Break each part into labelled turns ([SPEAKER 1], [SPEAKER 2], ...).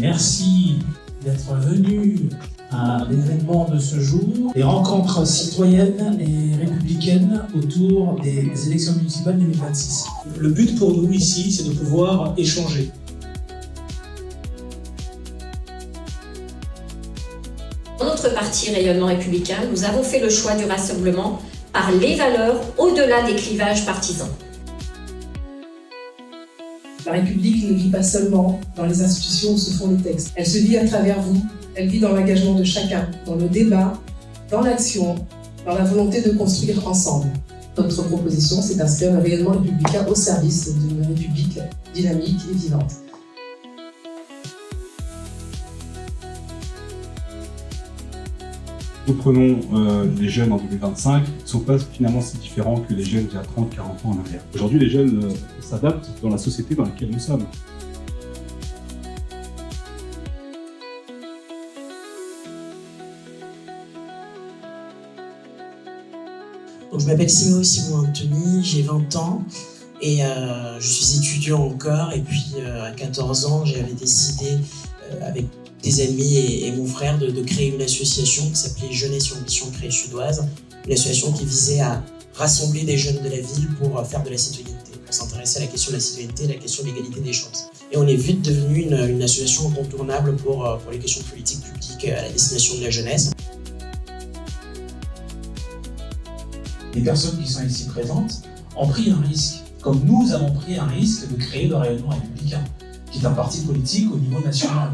[SPEAKER 1] Merci d'être venu à l'événement de ce jour, les rencontres citoyennes et républicaines autour des élections municipales 2026. Le but pour nous ici, c'est de pouvoir échanger.
[SPEAKER 2] Dans notre parti Rayonnement Républicain, nous avons fait le choix du rassemblement par les valeurs au-delà des clivages partisans.
[SPEAKER 3] La République ne vit pas seulement dans les institutions où se font les textes. Elle se vit à travers vous, elle vit dans l'engagement de chacun, dans le débat, dans l'action, dans la volonté de construire ensemble. Notre proposition, c'est d'inscrire le rayonnement républicain au service d'une République dynamique et vivante.
[SPEAKER 4] Nous prenons les jeunes en 2025, qui ne sont pas finalement si différents que les jeunes d'il y a 30, 40 ans en arrière. Aujourd'hui, les jeunes s'adaptent dans la société dans laquelle nous sommes.
[SPEAKER 5] Donc, je m'appelle Simon Anthony, j'ai 20 ans et je suis étudiant encore. Et puis à 14 ans, j'avais décidé avec des amis et mon frère de créer une association qui s'appelait Jeunesse et Ambition Créée Sudoise, une association qui visait à rassembler des jeunes de la ville pour faire de la citoyenneté, pour s'intéresser à la question de la citoyenneté, la question de l'égalité des chances. Et on est vite devenu une association incontournable pour les questions politiques publiques à la destination de la jeunesse.
[SPEAKER 1] Les personnes qui sont ici présentes ont pris un risque, comme nous avons pris un risque de créer le Rayonnement Républicain, qui est un parti politique au niveau national.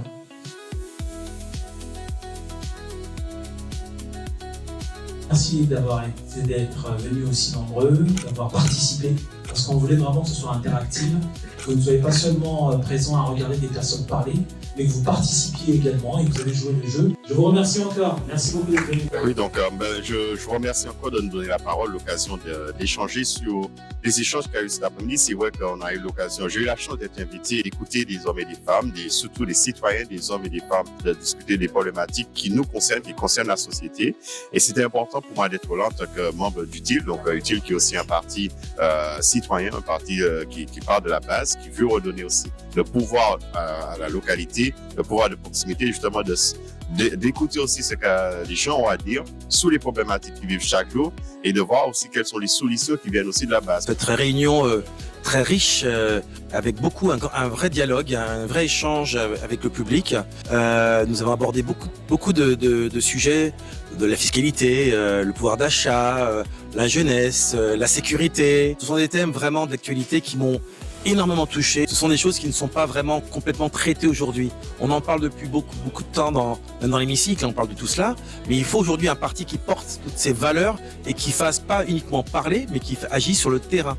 [SPEAKER 1] Merci d'être venus aussi nombreux, d'avoir participé, parce qu'on voulait vraiment que ce soit interactif, que vous ne soyez pas seulement présents à regarder des personnes parler, mais que vous participiez également et que vous avez joué le jeu. Je vous remercie encore. Merci beaucoup d'être venus.
[SPEAKER 6] Oui, donc je vous remercie encore de nous donner la parole, l'occasion d'échanger sur les échanges qu'il y a eu cet après-midi. C'est vrai qu'on a eu l'occasion, j'ai eu la chance d'être invité, d'écouter des hommes et des femmes, surtout des citoyens, des hommes et des femmes, de discuter des problématiques qui nous concernent, qui concernent la société. Et c'était important pour moi d'être là en tant que membre d'UTIL, donc UTIL qui est aussi un parti citoyen, un parti qui part de la base, qui veut redonner aussi le pouvoir à la localité, le pouvoir de proximité, justement d'écouter aussi ce que les gens ont à dire sur les problématiques qu'ils vivent chaque jour et de voir aussi quelles sont les solutions qui viennent aussi de la base.
[SPEAKER 7] Cette réunion très riche, avec un vrai dialogue, un vrai échange avec le public. Nous avons abordé beaucoup de sujets, de la fiscalité, le pouvoir d'achat, la jeunesse, la sécurité. Ce sont des thèmes vraiment d'actualité qui m'ont énormément touché. Ce sont des choses qui ne sont pas vraiment complètement traitées aujourd'hui. On en parle depuis beaucoup de temps dans l'hémicycle, on parle de tout cela, mais il faut aujourd'hui un parti qui porte toutes ces valeurs et qui fasse pas uniquement parler, mais qui agit sur le terrain.